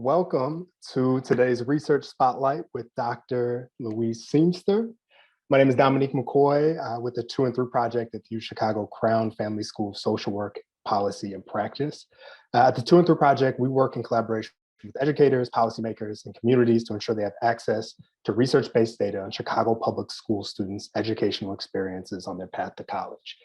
Welcome to today's Research Spotlight with Dr. Louise Seamster. My name is Dominique McCoy with the 2 and Through Project at the UChicago Crown Family School of Social Work, Policy, and Practice. At the 2 and Through Project, we work in collaboration with educators, policymakers, and communities to ensure they have access to research-based data on Chicago public school students' educational experiences on their path to college.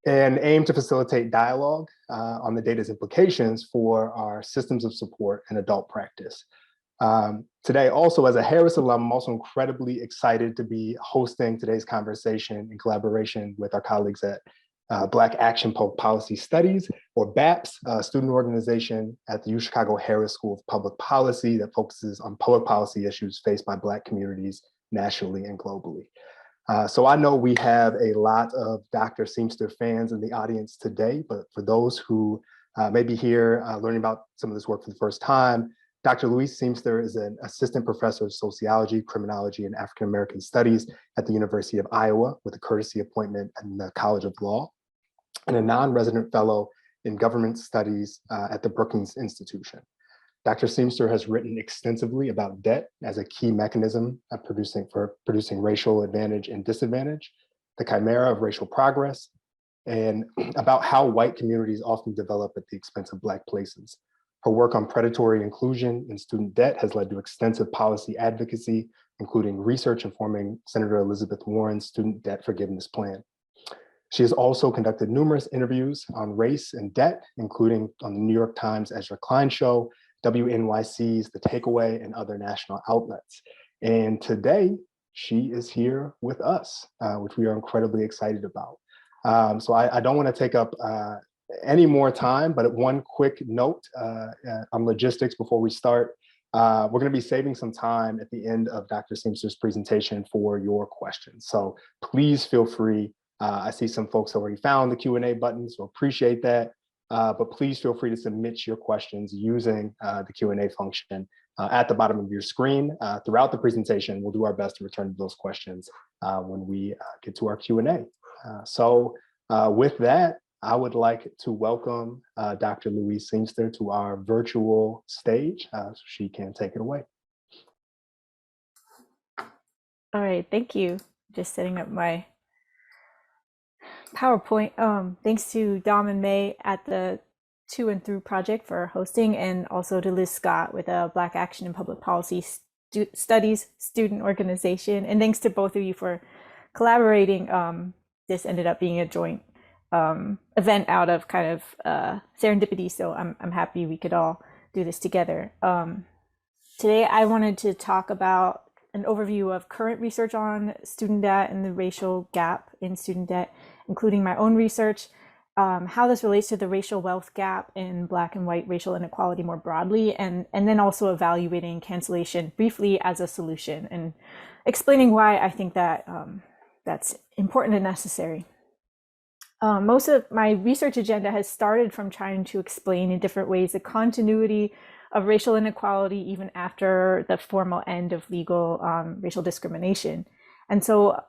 And aim to facilitate dialogue on the data's implications for our systems of support and adult practice. Today, also as a Harris alum, I'm also incredibly excited to be hosting today's conversation in collaboration with our colleagues at Black Action Public Policy Studies, or BAPS, a student organization at the UChicago Harris School of Public Policy that focuses on public policy issues faced by Black communities nationally and globally. So I know we have a lot of Dr. Seamster fans in the audience today, but for those who may be here learning about some of this work for the first time, Dr. Louise Seamster is an assistant professor of sociology, criminology, and African American studies at the University of Iowa with a courtesy appointment in the College of Law, and a non-resident fellow in government studies at the Brookings Institution. Dr. Seamster has written extensively about debt as a key mechanism of producing racial advantage and disadvantage, the chimera of racial progress, and about how white communities often develop at the expense of Black places. Her work on predatory inclusion in student debt has led to extensive policy advocacy, including research informing Senator Elizabeth Warren's student debt forgiveness plan. She has also conducted numerous interviews on race and debt, including on the New York Times Ezra Klein Show, WNYC's The Takeaway, and other national outlets. And today, she is here with us, which we are incredibly excited about. So I don't want to take up any more time, but one quick note on logistics before we start. We're going to be saving some time at the end of Dr. Seamster's presentation for your questions. So please feel free. I see some folks already found the Q&A button, so appreciate that. But please feel free to submit your questions using the Q&A function at the bottom of your screen. Throughout the presentation, we'll do our best to return to those questions when we get to our Q&A. So with that, I would like to welcome Dr. Louise Seamster to our virtual stage so she can take it away. All right, thank you. Just setting up my PowerPoint. Thanks to Dom and May at the 2 and Through Project for hosting, and also to Liz Scott with a Black Action and Public Policy Studies student organization. And thanks to both of you for collaborating. This ended up being a joint event out of kind of serendipity, so I'm happy we could all do this together. Today I wanted to talk about an overview of current research on student debt and the racial gap in student debt, including my own research, how this relates to the racial wealth gap in Black and white racial inequality more broadly, and then also evaluating cancellation briefly as a solution and explaining why I think that that's important and necessary. Most of my research agenda has started from trying to explain in different ways the continuity of racial inequality even after the formal end of legal racial discrimination. And so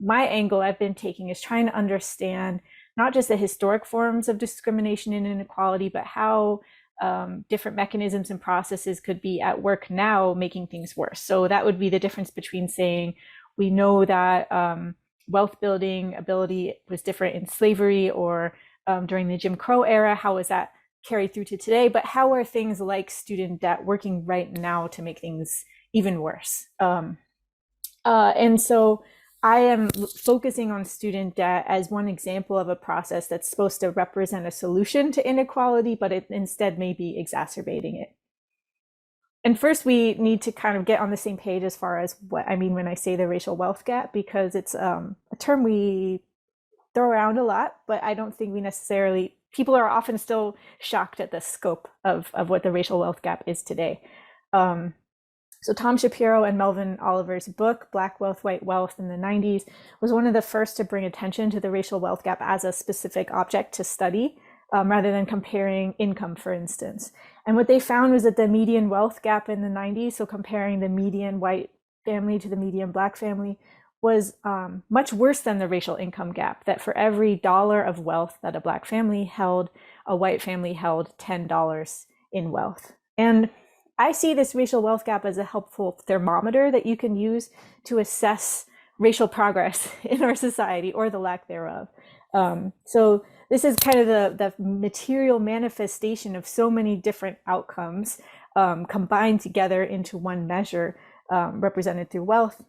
my angle I've been taking is trying to understand not just the historic forms of discrimination and inequality, but how different mechanisms and processes could be at work now making things worse. So that would be the difference between saying we know that wealth building ability was different in slavery or during the Jim Crow era. How is that carried through to today? But how are things like student debt working right now to make things even worse? And so I am focusing on student debt as one example of a process that's supposed to represent a solution to inequality, but it instead may be exacerbating it. And first, we need to kind of get on the same page as far as what I mean when I say the racial wealth gap, because it's a term we throw around a lot, but I don't think we necessarily, people are often still shocked at the scope of what the racial wealth gap is today. So Tom Shapiro and Melvin Oliver's book, Black Wealth, White Wealth in the 90s, was one of the first to bring attention to the racial wealth gap as a specific object to study, rather than comparing income, for instance. And what they found was that the median wealth gap in the 90s, so comparing the median white family to the median Black family, was much worse than the racial income gap, that for every dollar of wealth that a Black family held, a white family held $10 in wealth. And I see this racial wealth gap as a helpful thermometer that you can use to assess racial progress in our society, or the lack thereof. So this is kind of the material manifestation of so many different outcomes combined together into one measure, represented through wealth.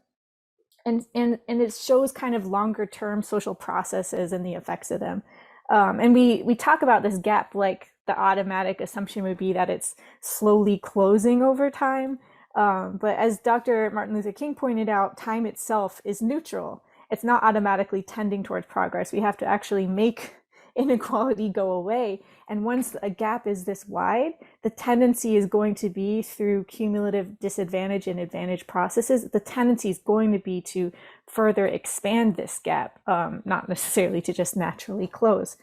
And it shows kind of longer term social processes and the effects of them. And we talk about this gap like the automatic assumption would be that it's slowly closing over time. But as Dr. Martin Luther King pointed out, time itself is neutral. It's not automatically tending towards progress. We have to actually make inequality go away. And once a gap is this wide, the tendency is going to be through cumulative disadvantage and advantage processes. The tendency is going to be to further expand this gap, not necessarily to just naturally close.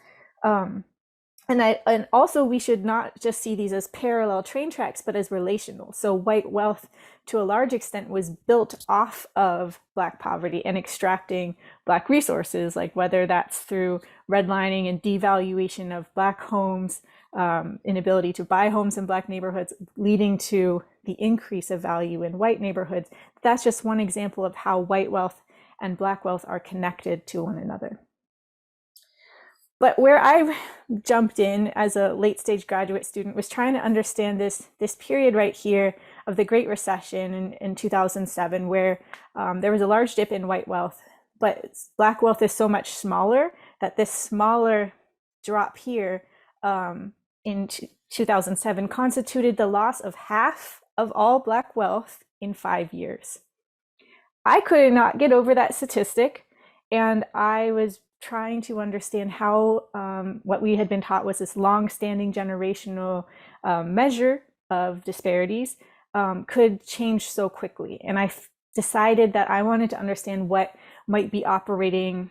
And also we should not just see these as parallel train tracks, but as relational. So white wealth, to a large extent, was built off of Black poverty and extracting Black resources, like whether that's through redlining and devaluation of Black homes, inability to buy homes in Black neighborhoods, leading to the increase of value in white neighborhoods. That's just one example of how white wealth and Black wealth are connected to one another. But where I jumped in as a late stage graduate student was trying to understand this period right here of the Great Recession in 2007, where there was a large dip in white wealth, but Black wealth is so much smaller that this smaller drop here in 2007 constituted the loss of half of all Black wealth in 5 years. I could not get over that statistic, and I was trying to understand how what we had been taught was this long-standing generational measure of disparities could change so quickly. And I decided that I wanted to understand what might be operating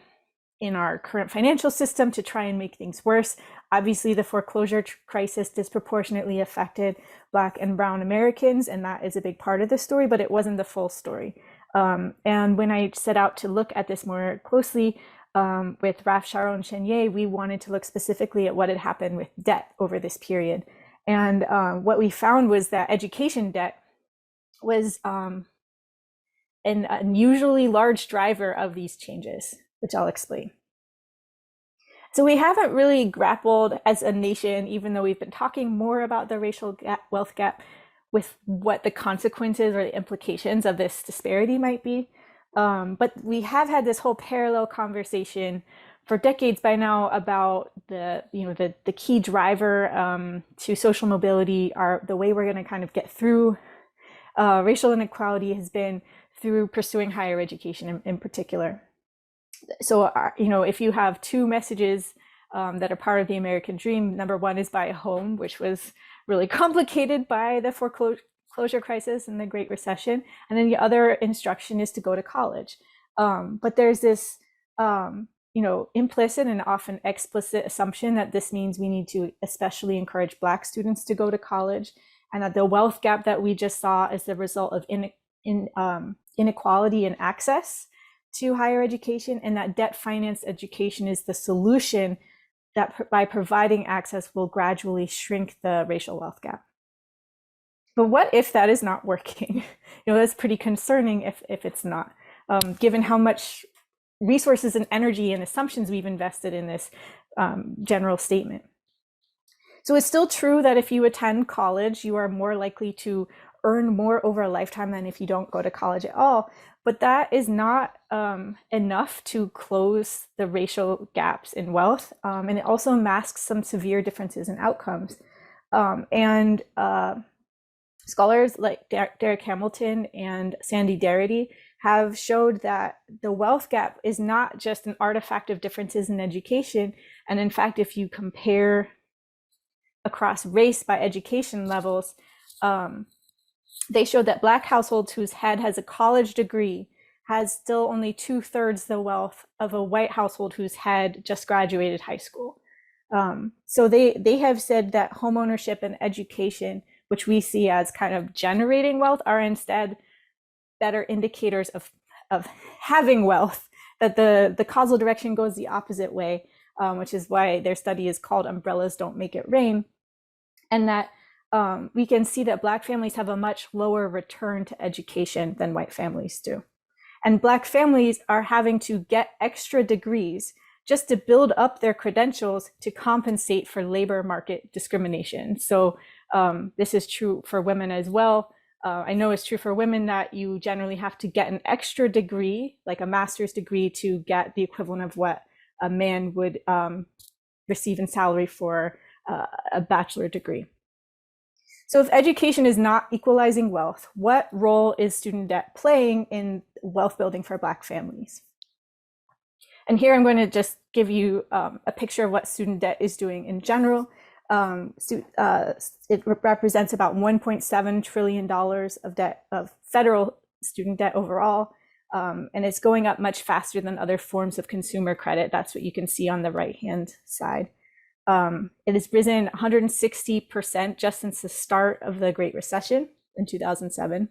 in our current financial system to try and make things worse. Obviously, the foreclosure crisis disproportionately affected Black and Brown Americans, and that is a big part of the story, but it wasn't the full story. And when I set out to look at this more closely, with Raf, Charo, and Chenier, we wanted to look specifically at what had happened with debt over this period. And what we found was that education debt was an unusually large driver of these changes, which I'll explain. So we haven't really grappled as a nation, even though we've been talking more about the racial wealth gap, with what the consequences or the implications of this disparity might be. But we have had this whole parallel conversation for decades by now about the key driver to social mobility, the way we're going to kind of get through racial inequality has been through pursuing higher education in particular. So, if you have two messages that are part of the American dream, number one is buy a home, which was really complicated by the foreclosure crisis and the Great Recession. And then the other instruction is to go to college. But there's this, implicit and often explicit assumption that this means we need to especially encourage Black students to go to college, and that the wealth gap that we just saw is the result of inequality in access to higher education, and that debt financed education is the solution that by providing access will gradually shrink the racial wealth gap. But what if that is not working? That's pretty concerning if it's not, given how much resources and energy and assumptions we've invested in this general statement. So it's still true that if you attend college, you are more likely to earn more over a lifetime than if you don't go to college at all. But that is not enough to close the racial gaps in wealth. And it also masks some severe differences in outcomes. And scholars like Derek Hamilton and Sandy Darity have showed that the wealth gap is not just an artifact of differences in education. And in fact, if you compare across race by education levels, they showed that Black households whose head has a college degree has still only 2/3 the wealth of a white household whose head just graduated high school. So they have said that homeownership and education, which we see as kind of generating wealth, are instead better indicators of having wealth, that the causal direction goes the opposite way, which is why their study is called Umbrellas Don't Make It Rain. And that we can see that Black families have a much lower return to education than white families do. And Black families are having to get extra degrees just to build up their credentials to compensate for labor market discrimination. So this is true for women as well. I know it's true for women that you generally have to get an extra degree, like a master's degree, to get the equivalent of what a man would receive in salary for a bachelor degree. So if education is not equalizing wealth, what role is student debt playing in wealth building for Black families? And here I'm going to just give you a picture of what student debt is doing in general. It represents about $1.7 trillion of debt, of federal student debt overall. And it's going up much faster than other forms of consumer credit. That's what you can see on the right-hand side. It has risen 160% just since the start of the Great Recession in 2007.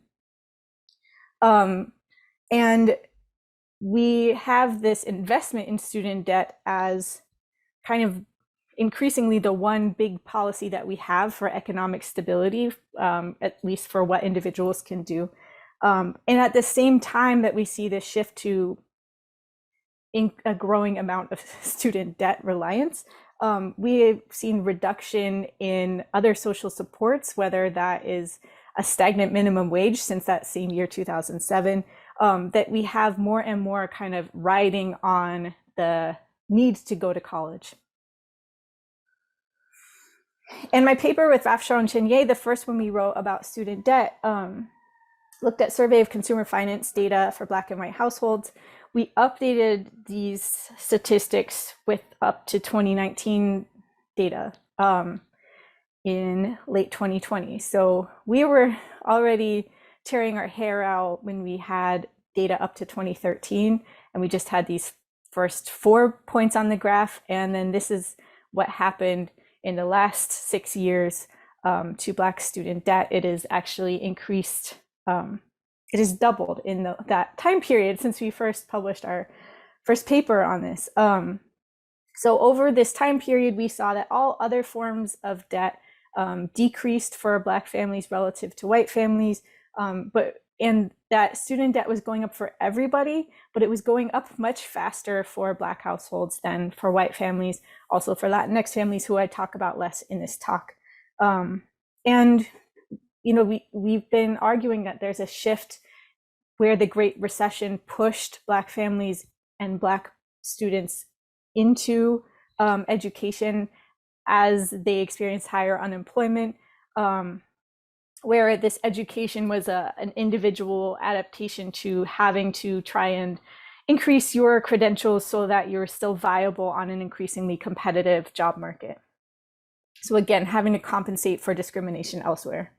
And we have this investment in student debt as kind of increasingly the one big policy that we have for economic stability, at least for what individuals can do. And at the same time that we see this shift to a growing amount of student debt reliance, we have seen reduction in other social supports, whether that is a stagnant minimum wage since that same year, 2007, that we have more and more kind of riding on the need to go to college. In my paper with Rafshar and Chenye, the first one we wrote about student debt, looked at survey of consumer finance data for Black and white households. We updated these statistics with up to 2019 data in late 2020. So we were already tearing our hair out when we had data up to 2013, and we just had these first 4 points on the graph. And then this is what happened in the last 6 years to Black student debt. It is actually increased. It has doubled in that time period since we first published our first paper on this. So over this time period, we saw that all other forms of debt decreased for Black families relative to white families, and that student debt was going up for everybody, but it was going up much faster for Black households than for white families, also for Latinx families, who I talk about less in this talk. And you know, we've been arguing that there's a shift where the Great Recession pushed Black families and Black students into education as they experienced higher unemployment, where this education was an individual adaptation to having to try and increase your credentials so that you're still viable on an increasingly competitive job market. So again, having to compensate for discrimination elsewhere.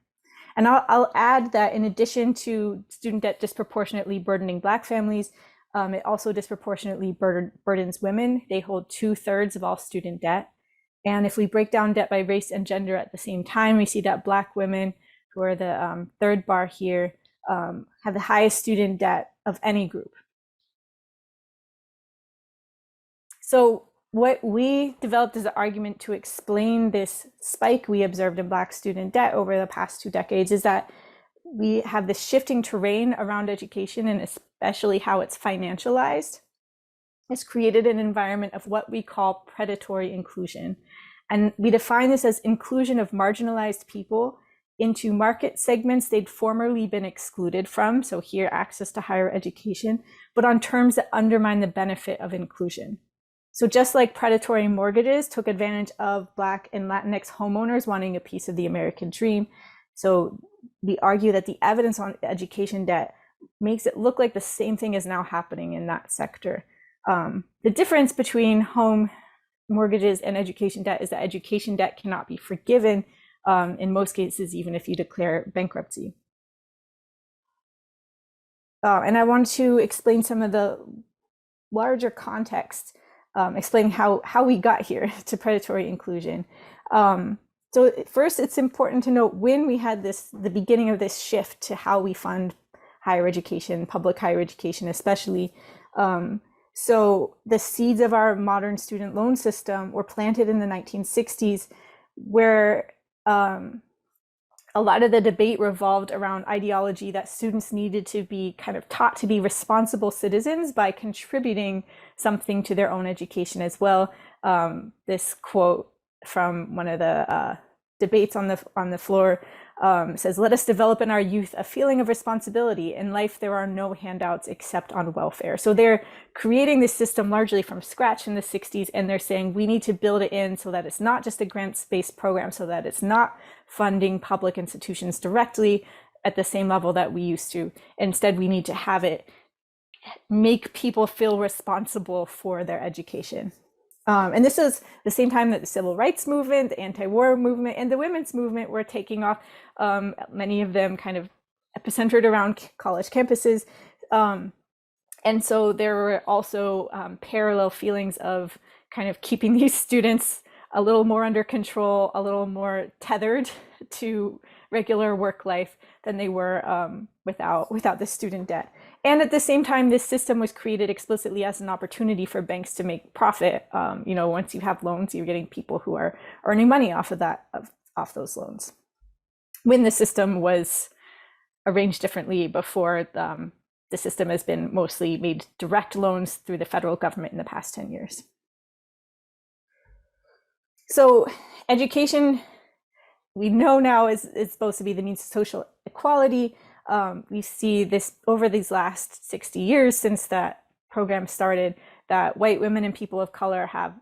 And I'll add that in addition to student debt disproportionately burdening Black families, it also disproportionately burdens women. They hold 2/3 of all student debt. And if we break down debt by race and gender at the same time, we see that Black women, who are the third bar here, have the highest student debt of any group. So what we developed as an argument to explain this spike we observed in Black student debt over the past 2 decades is that we have this shifting terrain around education, and especially how it's financialized. It's created an environment of what we call predatory inclusion. And we define this as inclusion of marginalized people into market segments they'd formerly been excluded from. So here, access to higher education, but on terms that undermine the benefit of inclusion. So just like predatory mortgages took advantage of Black and Latinx homeowners wanting a piece of the American dream, so we argue that the evidence on education debt makes it look like the same thing is now happening in that sector. The difference between home mortgages and education debt is that education debt cannot be forgiven in most cases, even if you declare bankruptcy. And I want to explain some of the larger context, explaining how we got here to predatory inclusion. So first, it's important to note when we had the beginning of this shift to how we fund higher education, public higher education especially. So the seeds of our modern student loan system were planted in the 1960s, where a lot of the debate revolved around ideology that students needed to be kind of taught to be responsible citizens by contributing something to their own education as well. This quote from one of the debates on the floor says, "Let us develop in our youth a feeling of responsibility. In life, there are no handouts except on welfare." So they're creating this system largely from scratch in the 60s, and they're saying we need to build it in so that it's not just a grants-based program, so that it's not funding public institutions directly at the same level that we used to. Instead, we need to have it make people feel responsible for their education. And this is the same time that the civil rights movement, the anti-war movement, and the women's movement were taking off, many of them kind of epicentered around college campuses. And so there were also parallel feelings of kind of keeping these students a little more under control, a little more tethered to regular work life than they were without the student debt. And at the same time, this system was created explicitly as an opportunity for banks to make profit. Once you have loans, you're getting people who are earning money off of that, off those loans. When the system was arranged differently before, the system has been mostly made direct loans through the federal government in the past 10 years. So education, we know now is supposed to be the means of social equality. We see this over these last 60 years since that program started, that white women and people of color have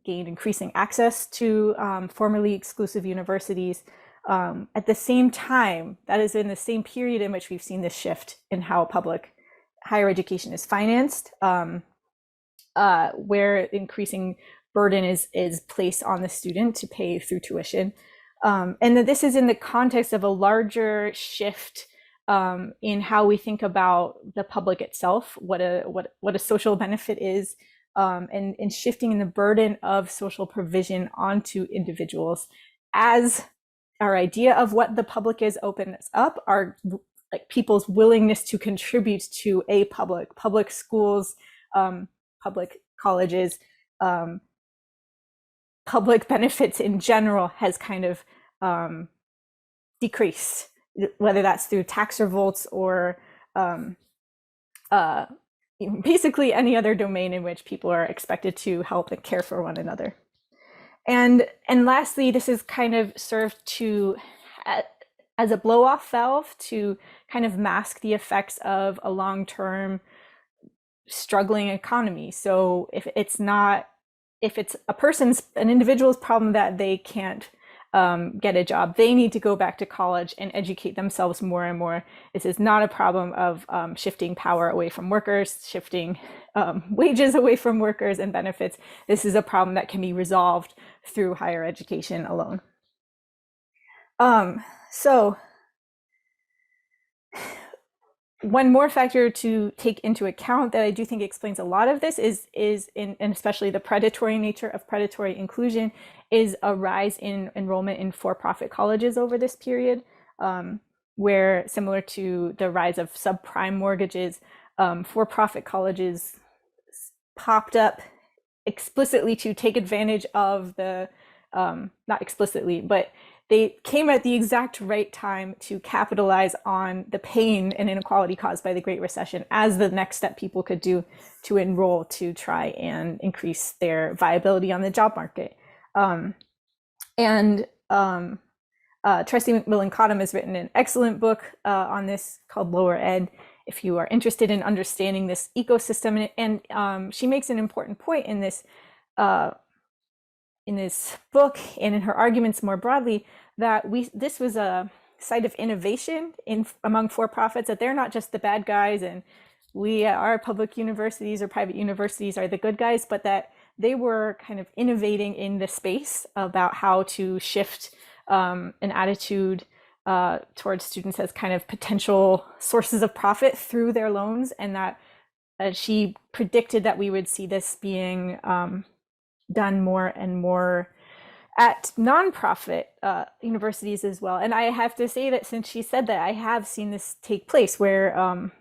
gained increasing access to formerly exclusive universities. At the same time, that is in the same period in which we've seen this shift in how public higher education is financed, where increasing burden is placed on the student to pay through tuition. And that this is in the context of a larger shift in how we think about the public itself, what a social benefit is, and shifting in the burden of social provision onto individuals, as our idea of what the public is opens up, our like people's willingness to contribute to a public schools, public colleges, public benefits in general has kind of decreased, whether that's through tax revolts or basically any other domain in which people are expected to help and care for one another. And lastly, this is kind of served to as a blow-off valve to kind of mask the effects of a long-term struggling economy. So if it's an individual's problem that they can't get a job, they need to go back to college and educate themselves more and more. This is not a problem of shifting power away from workers, shifting wages away from workers and benefits. This is a problem that can be resolved through higher education alone. So one more factor to take into account that I do think explains a lot of this is and especially the predatory nature of predatory inclusion, is a rise in enrollment in for-profit colleges over this period, where, similar to the rise of subprime mortgages, for-profit colleges popped up explicitly to take advantage of the, not explicitly, but they came at the exact right time to capitalize on the pain and inequality caused by the Great Recession as the next step people could do to enroll to try and increase their viability on the job market. Tracy McMillan Cottom has written an excellent book on this called Lower Ed, if you are interested in understanding this ecosystem. And she makes an important point in this book and in her arguments more broadly, that this was a site of innovation among for-profits, that they're not just the bad guys and our public universities or private universities are the good guys, but that they were kind of innovating in the space about how to shift an attitude towards students as kind of potential sources of profit through their loans, and that she predicted that we would see this being done more and more at nonprofit universities as well. And I have to say that since she said that, I have seen this take place where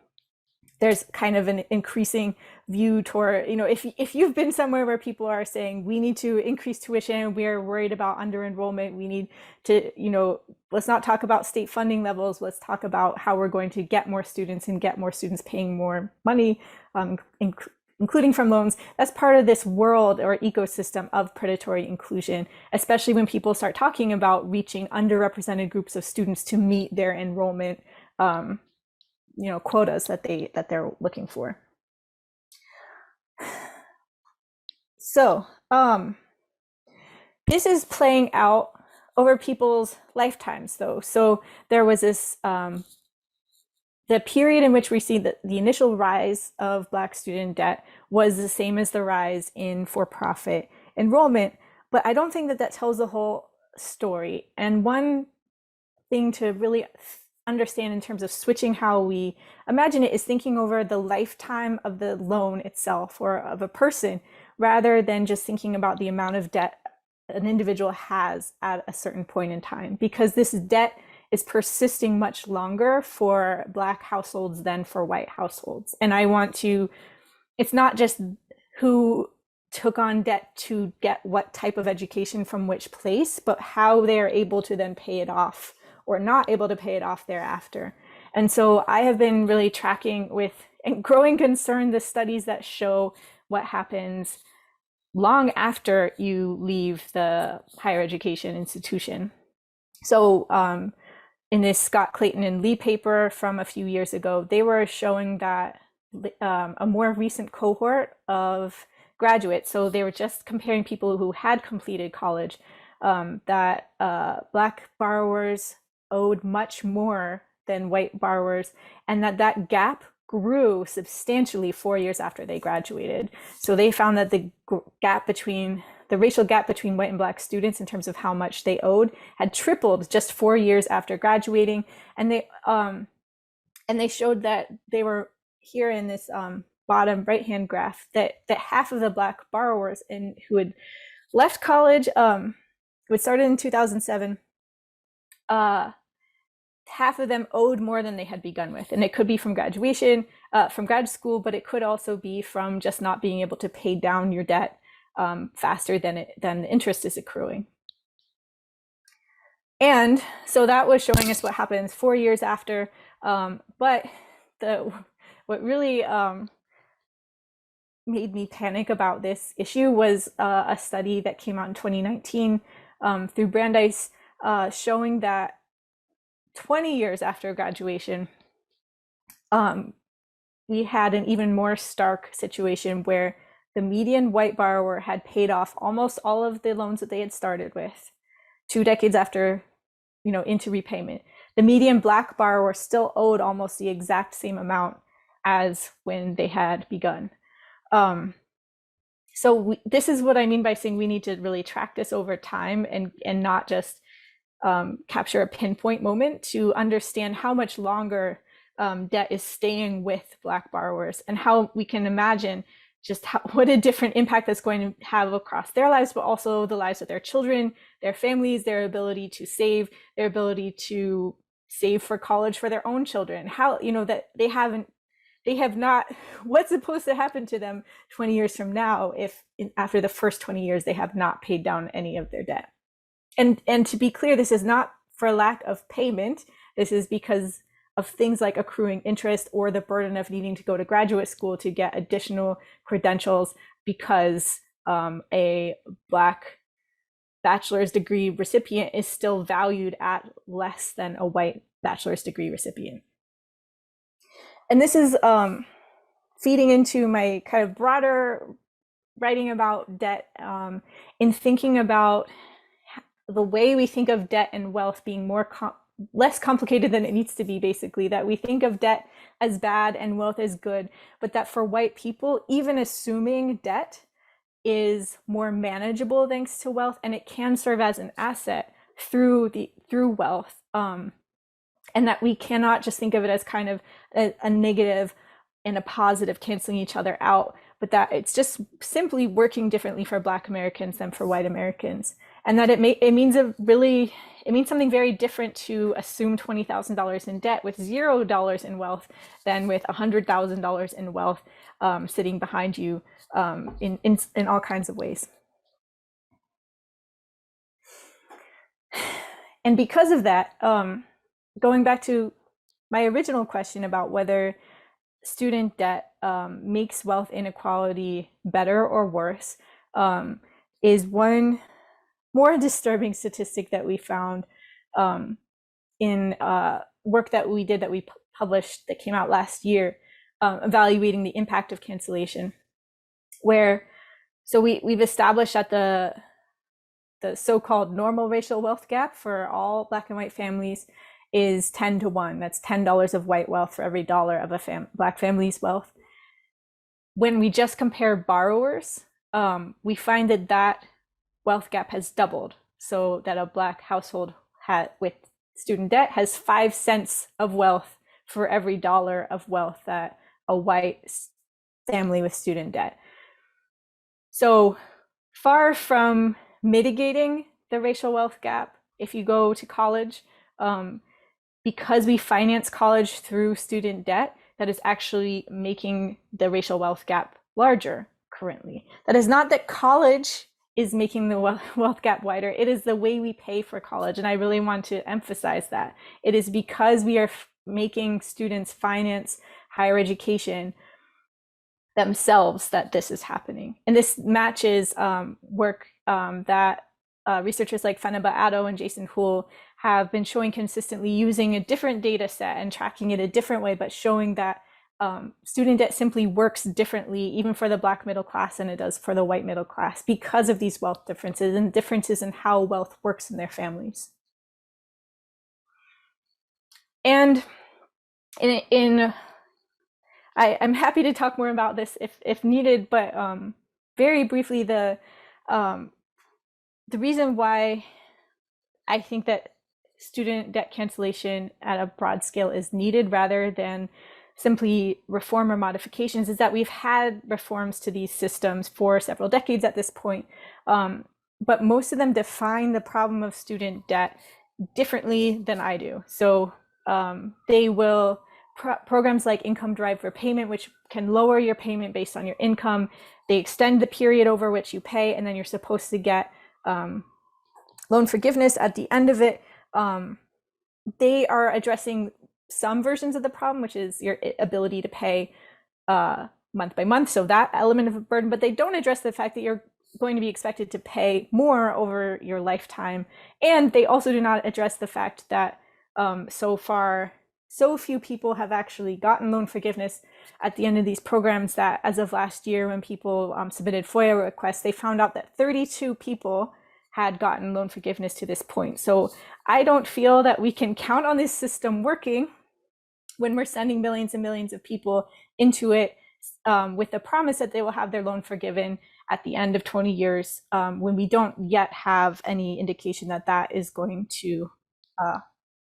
there's kind of an increasing view toward, if you've been somewhere where people are saying we need to increase tuition, we are worried about under enrollment, we need to, let's not talk about state funding levels, let's talk about how we're going to get more students and get more students paying more money, including from loans. That's part of this world or ecosystem of predatory inclusion, especially when people start talking about reaching underrepresented groups of students to meet their enrollment quotas that they're looking for. So this is playing out over people's lifetimes, though. So there was this the period in which we see that the initial rise of Black student debt was the same as the rise in for-profit enrollment, but I don't think that tells the whole story. And one thing to really understand in terms of switching how we imagine it is thinking over the lifetime of the loan itself or of a person, rather than just thinking about the amount of debt an individual has at a certain point in time, because this debt is persisting much longer for Black households than for white households. And it's not just who took on debt to get what type of education from which place, but how they are able to then pay it off or not able to pay it off thereafter. And so I have been really tracking with growing concern the studies that show what happens long after you leave the higher education institution. So in this Scott, Clayton, and Lee paper from a few years ago, they were showing that a more recent cohort of graduates, so they were just comparing people who had completed college, that Black borrowers owed much more than white borrowers, and that gap grew substantially 4 years after they graduated. So they found that the racial gap between white and Black students in terms of how much they owed had tripled just 4 years after graduating. And they showed that they were here in this bottom right-hand graph that half of the Black borrowers who had left college, which started in 2007, half of them owed more than they had begun with. And it could be from graduation, from grad school, but it could also be from just not being able to pay down your debt faster than the interest is accruing. And so that was showing us what happens 4 years after. But what really made me panic about this issue was a study that came out in 2019 through Brandeis, showing that 20 years after graduation, we had an even more stark situation where the median white borrower had paid off almost all of the loans that they had started with 2 decades after, into repayment. The median Black borrower still owed almost the exact same amount as when they had begun. So this is what I mean by saying we need to really track this over time and not just capture a pinpoint moment to understand how much longer debt is staying with Black borrowers, and how we can imagine just what a different impact that's going to have across their lives, but also the lives of their children, their families, their ability to save, their ability to save for college for their own children. How, that they have not, what's supposed to happen to them 20 years from now if after the first 20 years they have not paid down any of their debt. And to be clear, this is not for lack of payment. This is because of things like accruing interest or the burden of needing to go to graduate school to get additional credentials because a Black bachelor's degree recipient is still valued at less than a white bachelor's degree recipient. And this is feeding into my kind of broader writing about debt, in thinking about the way we think of debt and wealth being less complicated than it needs to be, basically, that we think of debt as bad and wealth as good, but that for white people, even assuming debt is more manageable thanks to wealth, and it can serve as an asset through wealth, and that we cannot just think of it as kind of a negative and a positive canceling each other out, but that it's just simply working differently for Black Americans than for white Americans. and that it means something very different to assume $20,000 in debt with $0 in wealth than with $100,000 in wealth sitting behind you in all kinds of ways. And because of that, going back to my original question about whether student debt makes wealth inequality better or worse, is one more disturbing statistic that we found in work that we did that we published that came out last year, evaluating the impact of cancellation, so we've established that the so-called normal racial wealth gap for all Black and white families is 10 to 1. That's $10 of white wealth for every dollar of a Black family's wealth. When we just compare borrowers, we find that wealth gap has doubled, so that a Black household with student debt has 5 cents of wealth for every dollar of wealth that a white family with student debt. So far from mitigating the racial wealth gap, if you go to college, because we finance college through student debt, that is actually making the racial wealth gap larger currently. That is not that college is making the wealth gap wider. It is the way we pay for college. And I really want to emphasize that. It is because we are making students finance higher education themselves that this is happening. And this matches work that researchers like Fenaba Addo and Jason Houle have been showing consistently, using a different data set and tracking it a different way, but showing that student debt simply works differently, even for the Black middle class, than it does for the white middle class, because of these wealth differences and differences in how wealth works in their families. And I'm happy to talk more about this if needed, but very briefly, the reason why I think that student debt cancellation at a broad scale is needed rather than simply reform or modifications is that we've had reforms to these systems for several decades at this point, but most of them define the problem of student debt differently than I do. So they will programs like income-derived repayment, which can lower your payment based on your income. They extend the period over which you pay, and then you're supposed to get loan forgiveness at the end of it. They are addressing some versions of the problem, which is your ability to pay month by month, so that element of a burden, but they don't address the fact that you're going to be expected to pay more over your lifetime. And they also do not address the fact that so far, so few people have actually gotten loan forgiveness at the end of these programs that as of last year, when people submitted FOIA requests, they found out that 32 people had gotten loan forgiveness to this point. So I don't feel that we can count on this system working when we're sending millions and millions of people into it with the promise that they will have their loan forgiven at the end of 20 years, when we don't yet have any indication that that is going to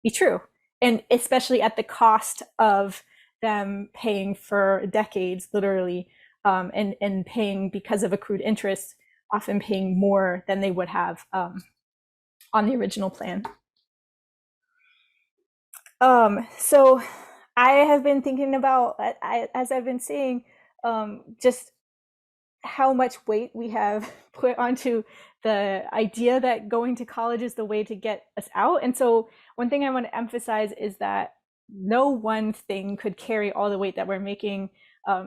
be true. And especially at the cost of them paying for decades, literally, and paying because of accrued interest, often paying more than they would have on the original plan. So I have been thinking about, as I've been saying, just how much weight we have put onto the idea that going to college is the way to get us out. And so one thing I want to emphasize is that no one thing could carry all the weight that we're making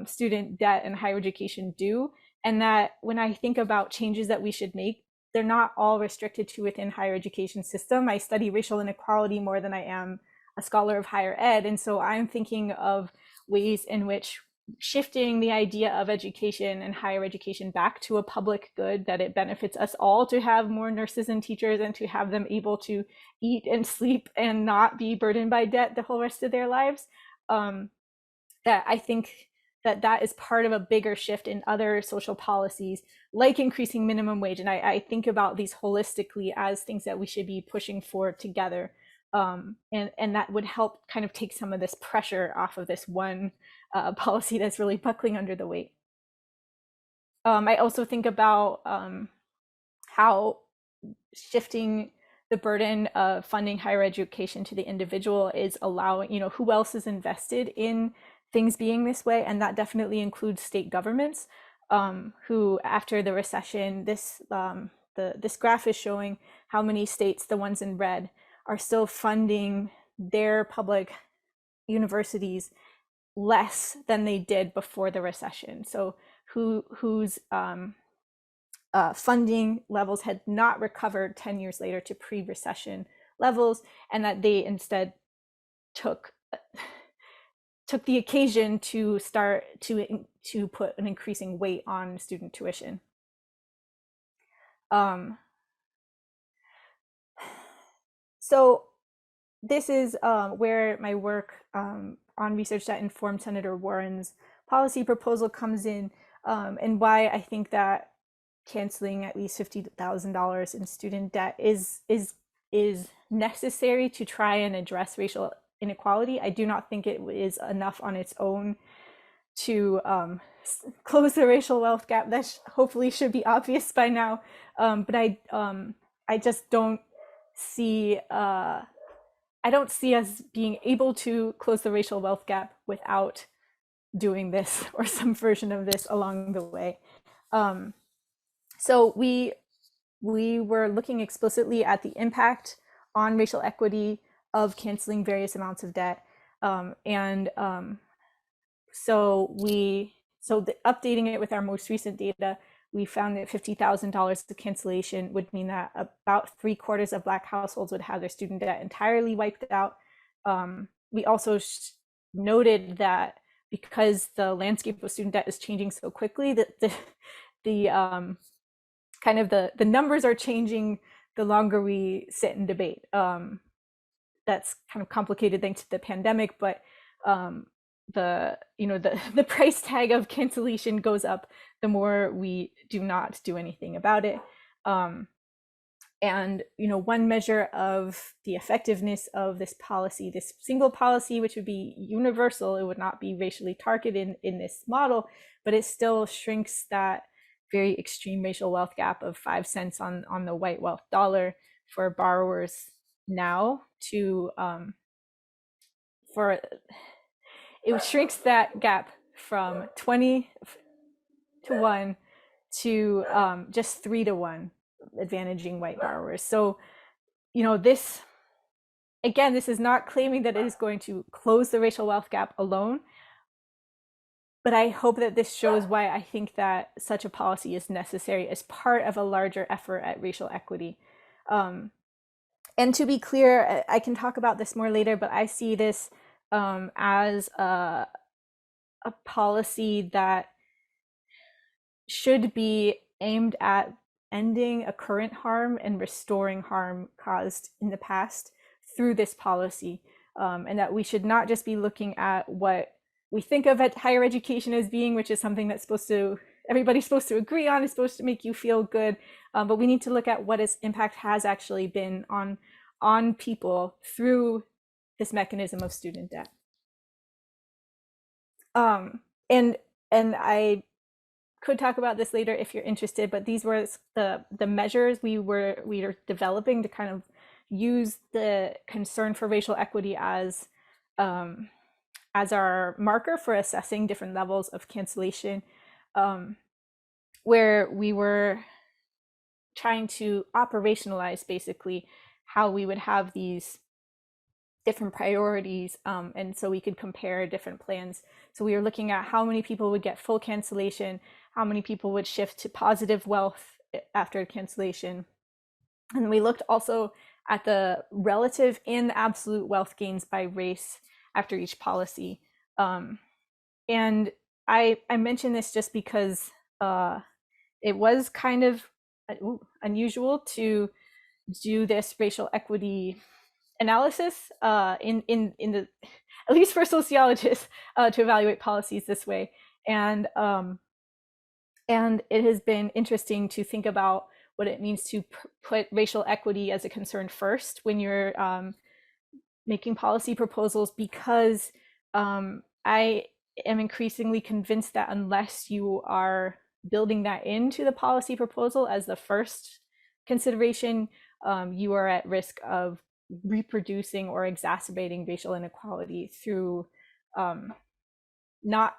student debt and higher education do. And that when I think about changes that we should make, they're not all restricted to within higher education system. I study racial inequality more than I am a scholar of higher ed. And so I'm thinking of ways in which shifting the idea of education and higher education back to a public good, that it benefits us all to have more nurses and teachers and to have them able to eat and sleep and not be burdened by debt the whole rest of their lives. That I think that is part of a bigger shift in other social policies, like increasing minimum wage. And I think about these holistically as things that we should be pushing for together. And that would help kind of take some of this pressure off of this one policy that's really buckling under the weight. I also think about how shifting the burden of funding higher education to the individual is allowing, who else is invested in things being this way? And that definitely includes state governments, who after the recession, this graph is showing how many states, the ones in red, are still funding their public universities less than they did before the recession. So whose funding levels had not recovered 10 years later to pre-recession levels, and that they instead took the occasion to start to put an increasing weight on student tuition. So this is where my work on research that informed Senator Warren's policy proposal comes in, and why I think that canceling at least $50,000 in student debt is necessary to try and address racial inequality. I do not think it is enough on its own to close the racial wealth gap. That hopefully should be obvious by now, but I just don't see I don't see us being able to close the racial wealth gap without doing this or some version of this along the way. So we were looking explicitly at the impact on racial equity of canceling various amounts of debt, updating it with our most recent data, we found that $50,000 of cancellation would mean that about 3/4 of Black households would have their student debt entirely wiped out. We also noted that because the landscape of student debt is changing so quickly, that the numbers are changing the longer we sit and debate. That's kind of complicated thanks to the pandemic, but the price tag of cancellation goes up the more we do not do anything about it. And one measure of the effectiveness of this policy, this single policy, which would be universal, it would not be racially targeted in this model, but it still shrinks that very extreme racial wealth gap of 5 cents on the white wealth dollar for borrowers now to it shrinks that gap from 20 to 1 to just 3 to 1, advantaging white borrowers. So, this is not claiming that it is going to close the racial wealth gap alone, but I hope that this shows why I think that such a policy is necessary as part of a larger effort at racial equity. And to be clear, I can talk about this more later, but I see this as a policy that should be aimed at ending a current harm and restoring harm caused in the past through this policy, and that we should not just be looking at what we think of higher education as being, which is something that's everybody's supposed to agree on, is supposed to make you feel good, but we need to look at what its impact has actually been on people through this mechanism of student debt. And I could talk about this later if you're interested, but these were the measures we were developing to kind of use the concern for racial equity as our marker for assessing different levels of cancellation, where we were trying to operationalize basically how we would have these different priorities, and so we could compare different plans. So we were looking at how many people would get full cancellation, how many people would shift to positive wealth after cancellation. And we looked also at the relative and absolute wealth gains by race after each policy. And I mention this just because it was kind of unusual to do this racial equity analysis in the, at least for sociologists, to evaluate policies this way. And it has been interesting to think about what it means to put racial equity as a concern first when you're making policy proposals, because I am increasingly convinced that unless you are building that into the policy proposal as the first consideration, you are at risk of reproducing or exacerbating racial inequality through not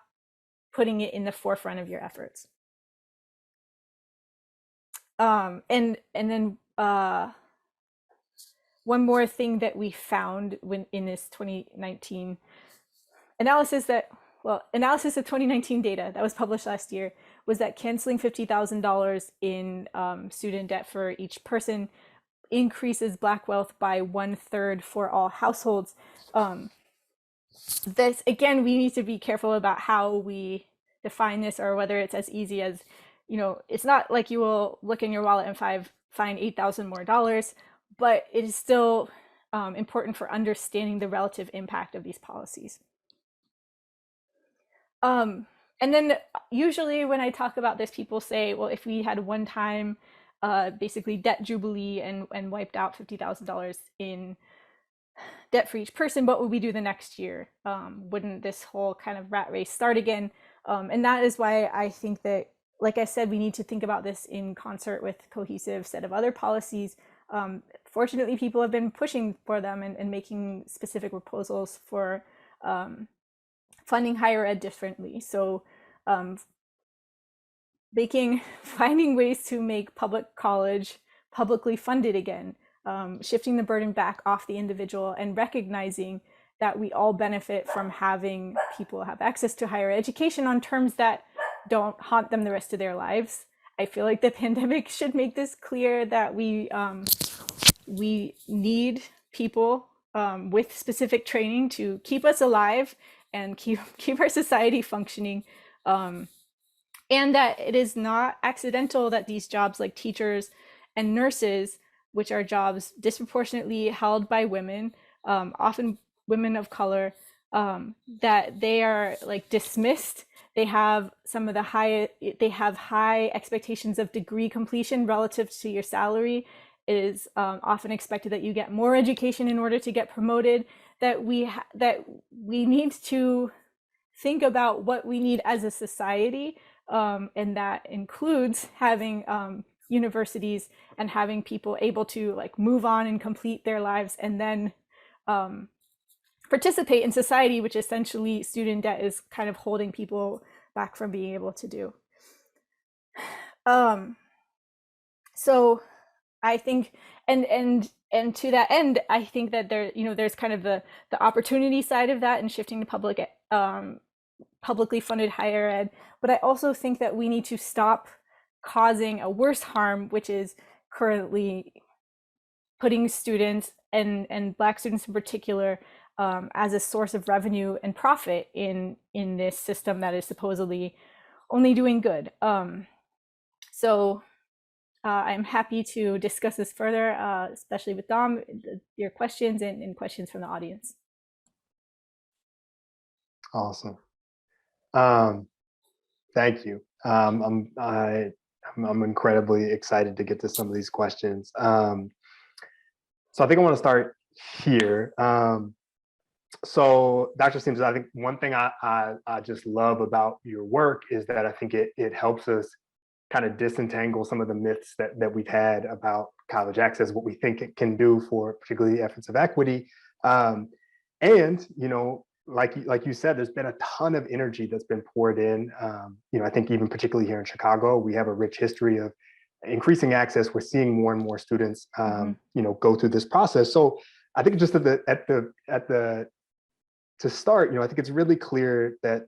putting it in the forefront of your efforts. And then one more thing that we found when in this 2019 analysis of 2019 data that was published last year was that canceling $50,000 in student debt for each person increases Black wealth by 1/3 for all households. This, again, we need to be careful about how we define this, or whether it's as easy as, it's not like you will look in your wallet and find $8,000 more, but it is still important for understanding the relative impact of these policies. And then usually when I talk about this, people say, well, if we had one time basically debt jubilee and wiped out $50,000 in debt for each person, what would we do the next year? Wouldn't this whole kind of rat race start again? And that is why I think that, like I said, we need to think about this in concert with cohesive set of other policies. Fortunately, people have been pushing for them and making specific proposals for funding higher ed differently. So finding ways to make public college publicly funded again, shifting the burden back off the individual, and recognizing that we all benefit from having people have access to higher education on terms that don't haunt them the rest of their lives. I feel like the pandemic should make this clear that we need people with specific training to keep us alive and keep our society functioning, and that it is not accidental that these jobs like teachers and nurses, which are jobs disproportionately held by women, often women of color, that they are like dismissed. They have high expectations of degree completion relative to your salary. It is often expected that you get more education in order to get promoted. That we need to think about what we need as a society, and that includes having universities and having people able to like move on and complete their lives, and then participate in society, which essentially student debt is kind of holding people back from being able to do. So I think, and to that end, I think that there's kind of the opportunity side of that and shifting to publicly funded higher ed. But I also think that we need to stop causing a worse harm, which is currently putting students and Black students in particular as a source of revenue and profit in this system that is supposedly only doing good. So I'm happy to discuss this further, especially with Dom, your questions and questions from the audience. Awesome. Thank you. I'm incredibly excited to get to some of these questions. So I think I want to start here. So Dr. Seamster, I think one thing I just love about your work is that I think it helps us kind of disentangle some of the myths that we've had about college access, what we think it can do for particularly efforts of equity. And, like you said, there's been a ton of energy that's been poured in. I think even particularly here in Chicago, we have a rich history of increasing access. We're seeing more and more students, go through this process. So I think just to start, I think it's really clear that,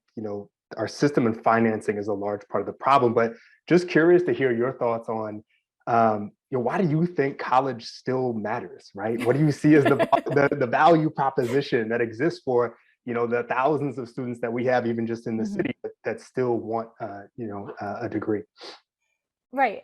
our system and financing is a large part of the problem, but just curious to hear your thoughts on, why do you think college still matters, right? What do you see as the value proposition that exists for, the thousands of students that we have, even just in the city, that still want, a degree? Right.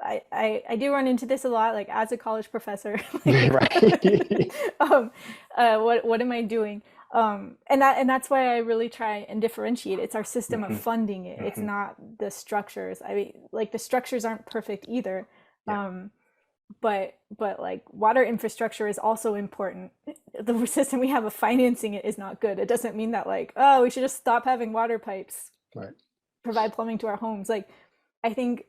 I do run into this a lot, like as a college professor. Right. What am I doing? And that's why I really try and differentiate. It's our system of funding it. It's not the structures. I mean, like the structures aren't perfect either. Yeah. But like water infrastructure is also important. The system we have of financing it is not good. It doesn't mean that like, oh, we should just stop having water pipes, right, provide plumbing to our homes. Like, I think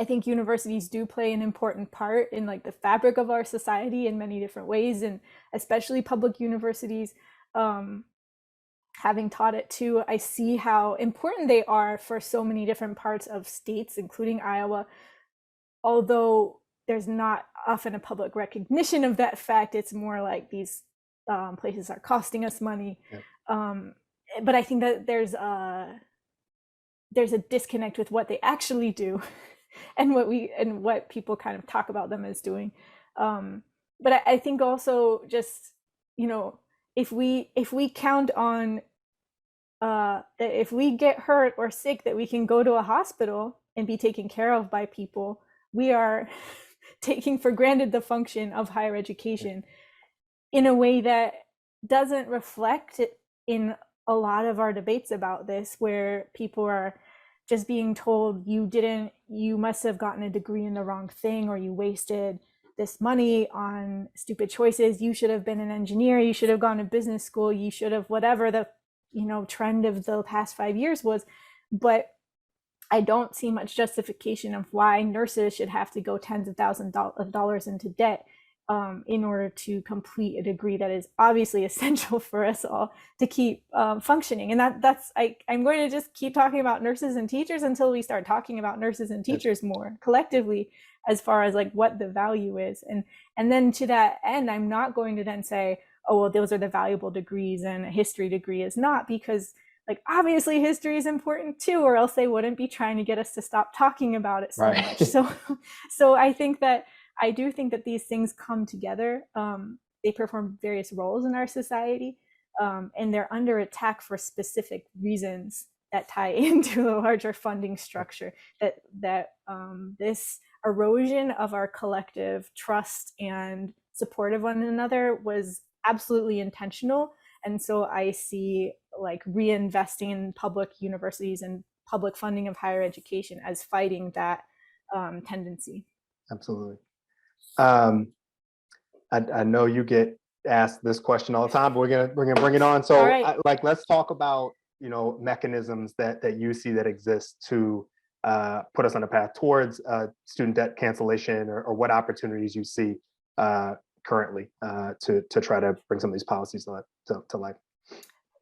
I think universities do play an important part in like the fabric of our society in many different ways, and especially public universities. Having taught it too, I see how important they are for so many different parts of states, including Iowa. Although there's not often a public recognition of that fact, it's more like these places are costing us money. Yeah. But I think that there's a disconnect with what they actually do and what people kind of talk about them as doing. But I think also just, you know, if we count on that if we get hurt or sick that we can go to a hospital and be taken care of by people, we are taking for granted the function of higher education in a way that doesn't reflect it in a lot of our debates about this, where people are just being told you must have gotten a degree in the wrong thing, or you wasted this money on stupid choices. You should have been an engineer. You should have gone to business school. You should have whatever the trend of the past 5 years was. But I don't see much justification of why nurses should have to go tens of thousands of dollars into debt in order to complete a degree that is obviously essential for us all to keep functioning. And I'm going to just keep talking about nurses and teachers until we start talking about nurses and teachers more collectively, as far as like what the value is. And then to that end, I'm not going to then say, oh, well, those are the valuable degrees and a history degree is not, because like obviously history is important too, or else they wouldn't be trying to get us to stop talking about it so much. So I do think that these things come together. They perform various roles in our society, and they're under attack for specific reasons that tie into a larger funding structure. That this erosion of our collective trust and support of one another was absolutely intentional. And so I see like reinvesting in public universities and public funding of higher education as fighting that tendency. Absolutely. I know you get asked this question all the time, but we're gonna bring it on. So right. Let's talk about mechanisms that you see that exist to put us on a path towards student debt cancellation, or what opportunities you see currently to try to bring some of these policies to life.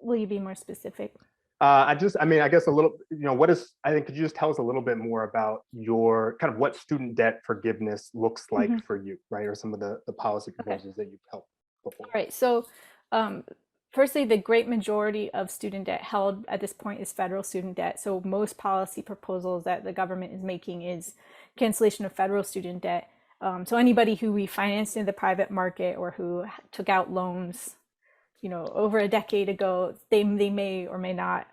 Will you be more specific? I guess a little, could you just tell us a little bit more about your kind of what student debt forgiveness looks like for you, right? Or some of the policy proposals that you've helped before. All right. So firstly, the great majority of student debt held at this point is federal student debt. So most policy proposals that the government is making is cancellation of federal student debt. So anybody who refinanced in the private market or who took out loans over a decade ago, they may or may not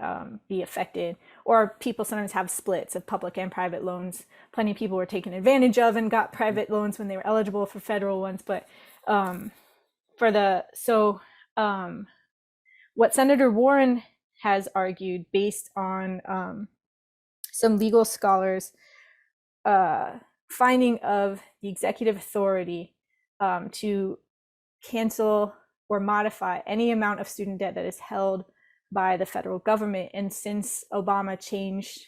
be affected. Or people sometimes have splits of public and private loans. Plenty of people were taken advantage of and got private loans when they were eligible for federal ones. But what Senator Warren has argued, based on some legal scholars' finding of the executive authority to cancel or modify any amount of student debt that is held by the federal government. And since Obama changed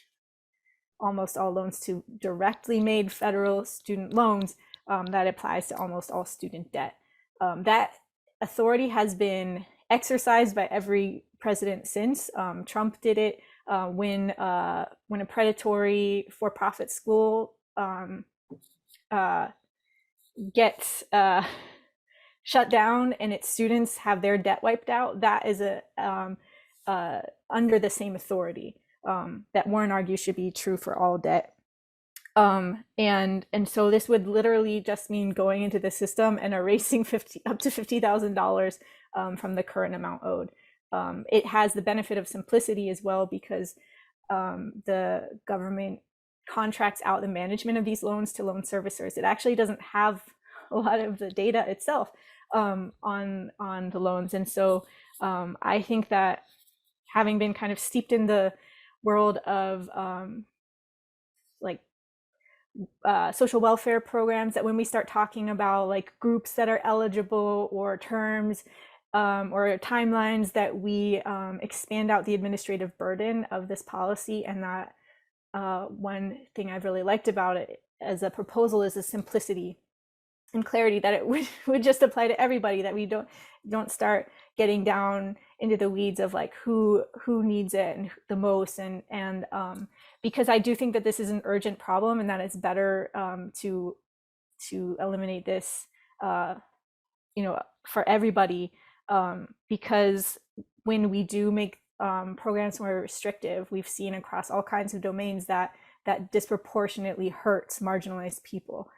almost all loans to directly made federal student loans, that applies to almost all student debt. That authority has been exercised by every president since. Trump did it when a predatory for-profit school gets shut down and its students have their debt wiped out. That is under the same authority that Warren argues should be true for all debt. And so this would literally just mean going into the system and erasing up to $50,000 from the current amount owed. It has the benefit of simplicity as well, because the government contracts out the management of these loans to loan servicers. It actually doesn't have a lot of the data itself on the loans. And so I think that, having been kind of steeped in the world of social welfare programs, that when we start talking about like groups that are eligible or terms or timelines, that we expand out the administrative burden of this policy. And that one thing I've really liked about it as a proposal is a simplicity and clarity, that it would just apply to everybody, that we don't start getting down into the weeds of like who needs it and the most, and because I do think that this is an urgent problem, and that it's better to eliminate this for everybody, because when we do make programs more restrictive, we've seen across all kinds of domains that disproportionately hurts marginalized people.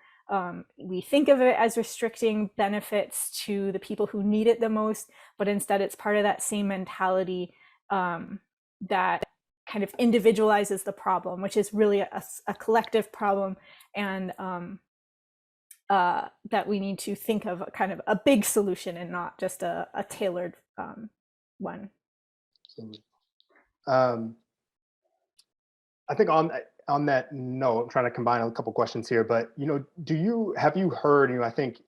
We think of it as restricting benefits to the people who need it the most, but instead it's part of that same mentality that kind of individualizes the problem, which is really a collective problem, and that we need to think of a kind of a big solution and not just a tailored one. I think on that note, I'm trying to combine a couple questions here, but have you heard, I think,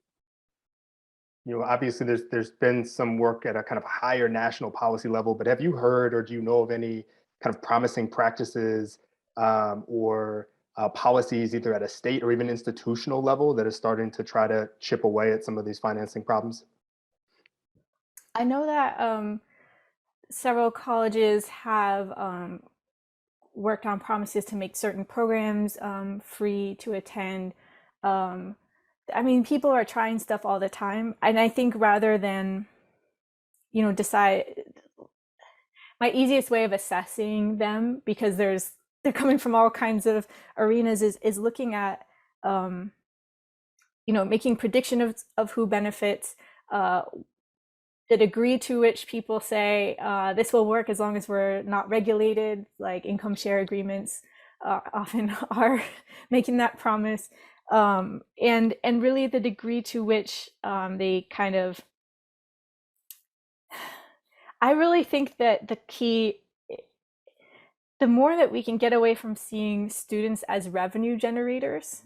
obviously there's been some work at a kind of higher national policy level, but have you heard or do you know of any kind of promising practices or policies either at a state or even institutional level that is starting to try to chip away at some of these financing problems? I know that several colleges have worked on promises to make certain programs free to attend. I mean, people are trying stuff all the time, and I think rather than decide, my easiest way of assessing them, because they're coming from all kinds of arenas, is looking at making prediction of who benefits, the degree to which people say this will work as long as we're not regulated, like income share agreements often are making that promise, and really the degree to which they kind of, I really think that the key, the more that we can get away from seeing students as revenue generators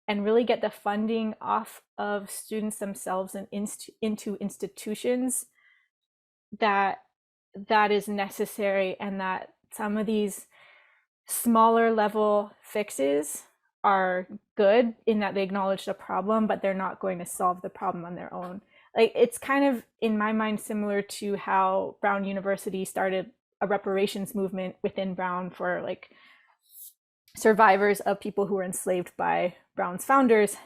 and really get the funding off of students themselves and into institutions, that is necessary, and that some of these smaller level fixes are good in that they acknowledge the problem, but they're not going to solve the problem on their own. Like, it's kind of, in my mind, similar to how Brown University started a reparations movement within Brown for like survivors of people who were enslaved by Brown's founders,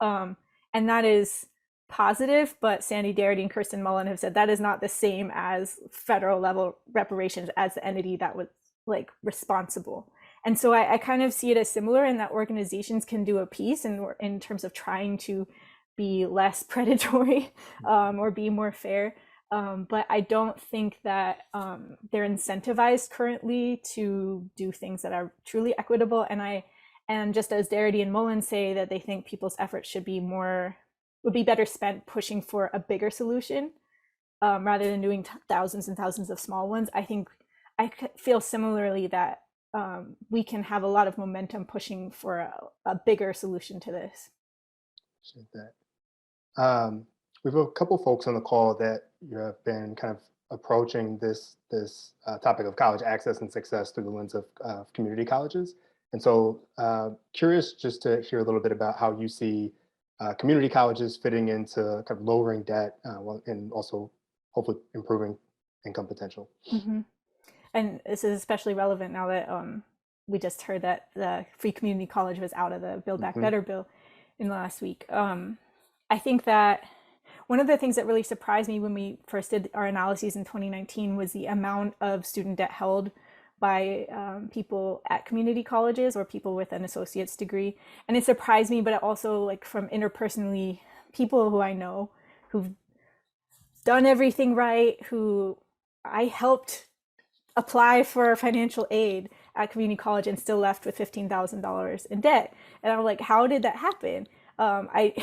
and that is positive, but Sandy Darity and Kirsten Mullen have said that is not the same as federal level reparations as the entity that was like responsible. And so I kind of see it as similar in that organizations can do a piece in terms of trying to be less predatory or be more fair, but I don't think that they're incentivized currently to do things that are truly equitable. And just as Darity and Mullen say that they think people's efforts would be better spent pushing for a bigger solution rather than doing thousands and thousands of small ones. I feel similarly that we can have a lot of momentum pushing for a bigger solution to this. Appreciate that. We have a couple folks on the call that you have been kind of approaching this topic of college access and success through the lens of community colleges. And so curious just to hear a little bit about how you see community colleges fitting into kind of lowering debt and also hopefully improving income potential. Mm-hmm. And this is especially relevant now that we just heard that the Free Community College was out of the Build Back Better bill in the last week. I think that one of the things that really surprised me when we first did our analyses in 2019 was the amount of student debt held by people at community colleges or people with an associate's degree. And it surprised me, but it also, like, from interpersonally, people who I know who've done everything right, who I helped apply for financial aid at community college and still left with $15,000 in debt. And I'm like, how did that happen? I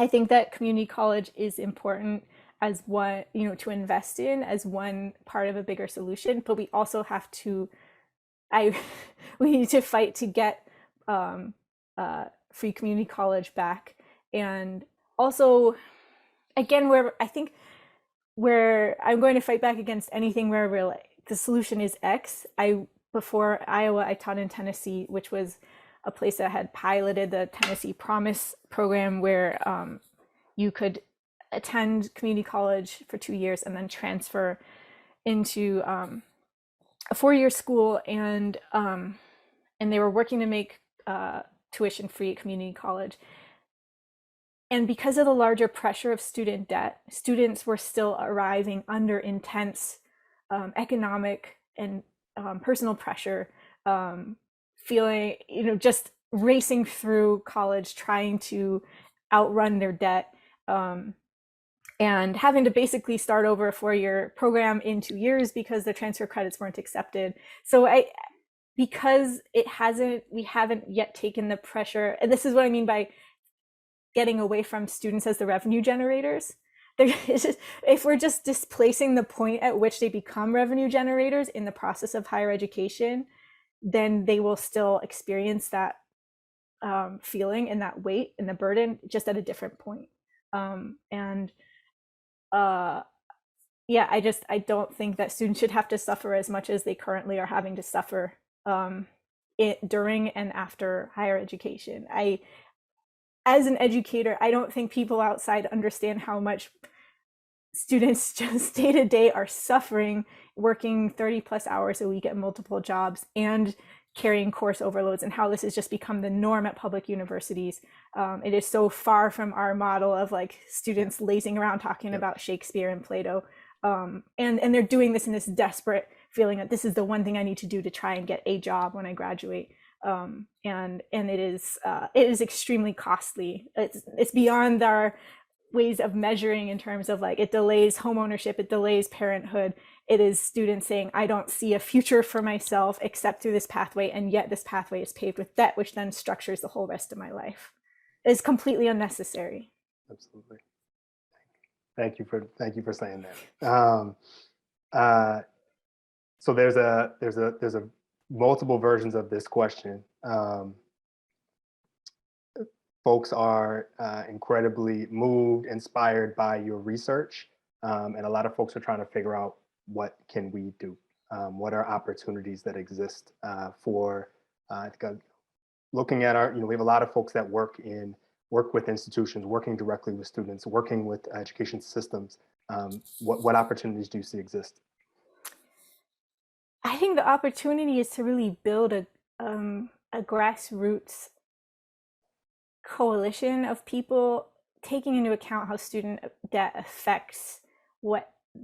think that community college is important as one, to invest in as one part of a bigger solution, but we also have to, we need to fight to get free community college back. And also, again, where I'm going to fight back against anything where we're like, the solution is X. I before Iowa, I taught in Tennessee, which was a place that had piloted the Tennessee Promise program, where you could attend community college for 2 years and then transfer into a 4-year school, and they were working to make tuition free at community college. And because of the larger pressure of student debt, students were still arriving under intense economic and personal pressure, feeling, just racing through college, trying to outrun their debt, and having to basically start over a 4-year program in 2 years because the transfer credits weren't accepted. So because we haven't yet taken the pressure, and this is what I mean by getting away from students as the revenue generators. If we're just displacing the point at which they become revenue generators in the process of higher education, then they will still experience that feeling and that weight and the burden, just at a different point. I don't think that students should have to suffer as much as they currently are having to suffer during and after higher education. As an educator, I don't think people outside understand how much students just day to day are suffering, working 30 plus hours a week at multiple jobs and carrying course overloads, and how this has just become the norm at public universities. It is so far from our model of like students lazing around talking about Shakespeare and Plato. And they're doing this in this desperate feeling that this is the one thing I need to do to try and get a job when I graduate. And it is extremely costly. It's beyond our ways of measuring in terms of like, it delays home ownership, it delays parenthood. It is students saying, I don't see a future for myself except through this pathway, and yet this pathway is paved with debt, which then structures the whole rest of my life. It's completely unnecessary. Absolutely. Thank you for saying that. So there's a multiple versions of this question. Folks are incredibly moved, inspired by your research, and a lot of folks are trying to figure out what can we do. What are opportunities that exist for looking at we have a lot of folks that work with institutions, working directly with students, working with education systems. What opportunities do you see exist? I think the opportunity is to really build a grassroots coalition of people, taking into account how student debt affects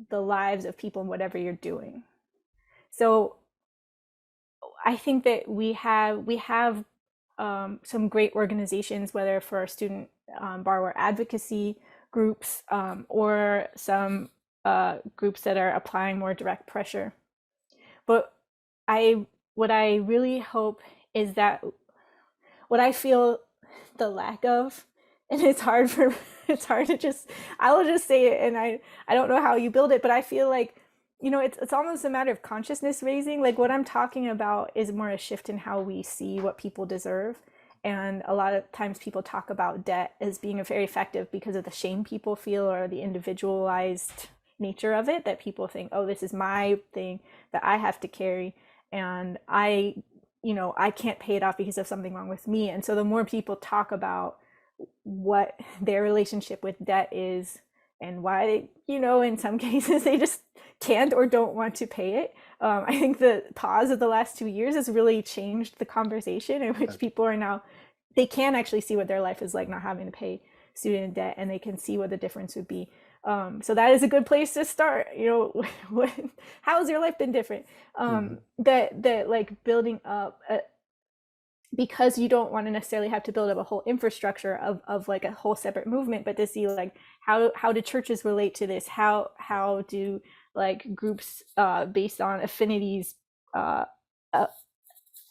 the lives of people and whatever you're doing. So I think that we have some great organizations, whether for student borrower advocacy groups or some groups that are applying more direct pressure. But what I really hope is that what I feel the lack of, and it's hard to just, I will just say it, and I don't know how you build it, but I feel like, it's almost a matter of consciousness raising. Like what I'm talking about is more a shift in how we see what people deserve. And a lot of times people talk about debt as being very effective because of the shame people feel or the individualized nature of it, that people think, oh, this is my thing that I have to carry, and I can't pay it off because of something wrong with me. And so the more people talk about what their relationship with debt is and why, in some cases they just can't or don't want to pay it. I think the pause of the last 2 years has really changed the conversation in which people are now, they can actually see what their life is like not having to pay student debt, and they can see what the difference would be. So that is a good place to start. How has your life been different? That like building up because you don't want to necessarily have to build up a whole infrastructure of like a whole separate movement, but to see like how do churches relate to this? How do like groups based on affinities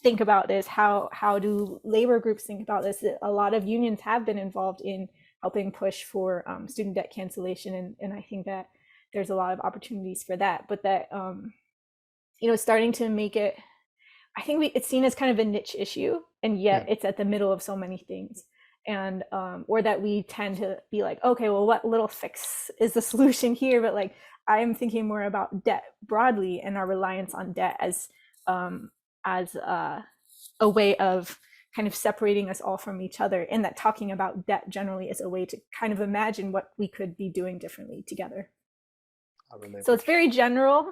think about this? How do labor groups think about this? A lot of unions have been involved in helping push for student debt cancellation, and I think that there's a lot of opportunities for that. But that starting to make it, I think it's seen as kind of a niche issue, and yet it's at the middle of so many things. And or that we tend to be like, okay, well, what little fix is the solution here? But like, I'm thinking more about debt broadly and our reliance on debt as as a way of kind of separating us all from each other, and that talking about debt generally is a way to kind of imagine what we could be doing differently together. So it's very general,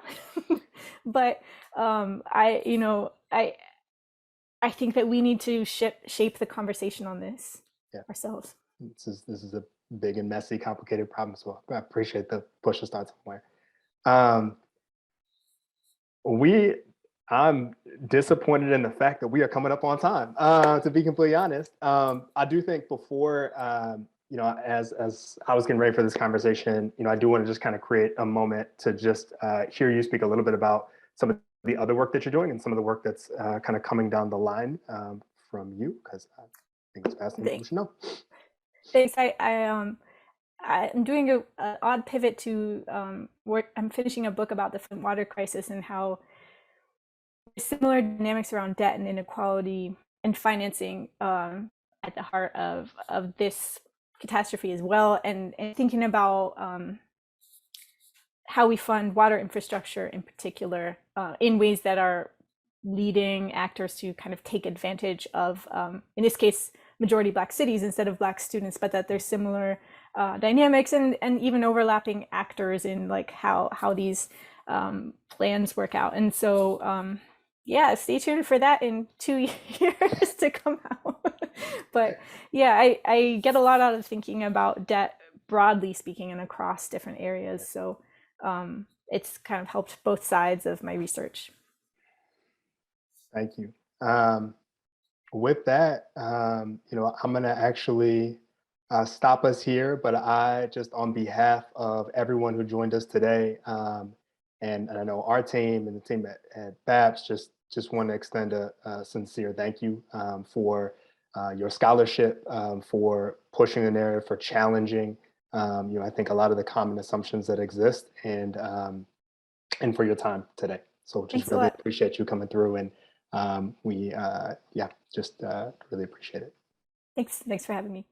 but I think that we need to shape the conversation on this ourselves. This is a big and messy, complicated problem, so I appreciate the push to start somewhere. I'm disappointed in the fact that we are coming up on time, to be completely honest. I do think before, as I was getting ready for this conversation, I do want to just kind of create a moment to just hear you speak a little bit about some of the other work that you're doing and some of the work that's kind of coming down the line from you, because I think it's fascinating. We should know. Thanks. I'm doing an odd pivot to work. I'm finishing a book about the Flint water crisis and how similar dynamics around debt and inequality and financing at the heart of this catastrophe as well, and thinking about how we fund water infrastructure in particular in ways that are leading actors to kind of take advantage of, in this case, majority Black cities instead of Black students, but that there's similar dynamics and even overlapping actors in like how these plans work out. And so yeah, stay tuned for that in 2 years to come out. But yeah, I get a lot out of thinking about debt broadly speaking and across different areas. So it's kind of helped both sides of my research. Thank you. With that, I'm going to actually stop us here, but I just, on behalf of everyone who joined us today, and I know our team and the team at BAPS, just want to extend a sincere thank you for your scholarship, for pushing the narrative, for challenging, I think a lot of the common assumptions that exist, and for your time today. So just really appreciate you coming through, and we just really appreciate it. Thanks for having me.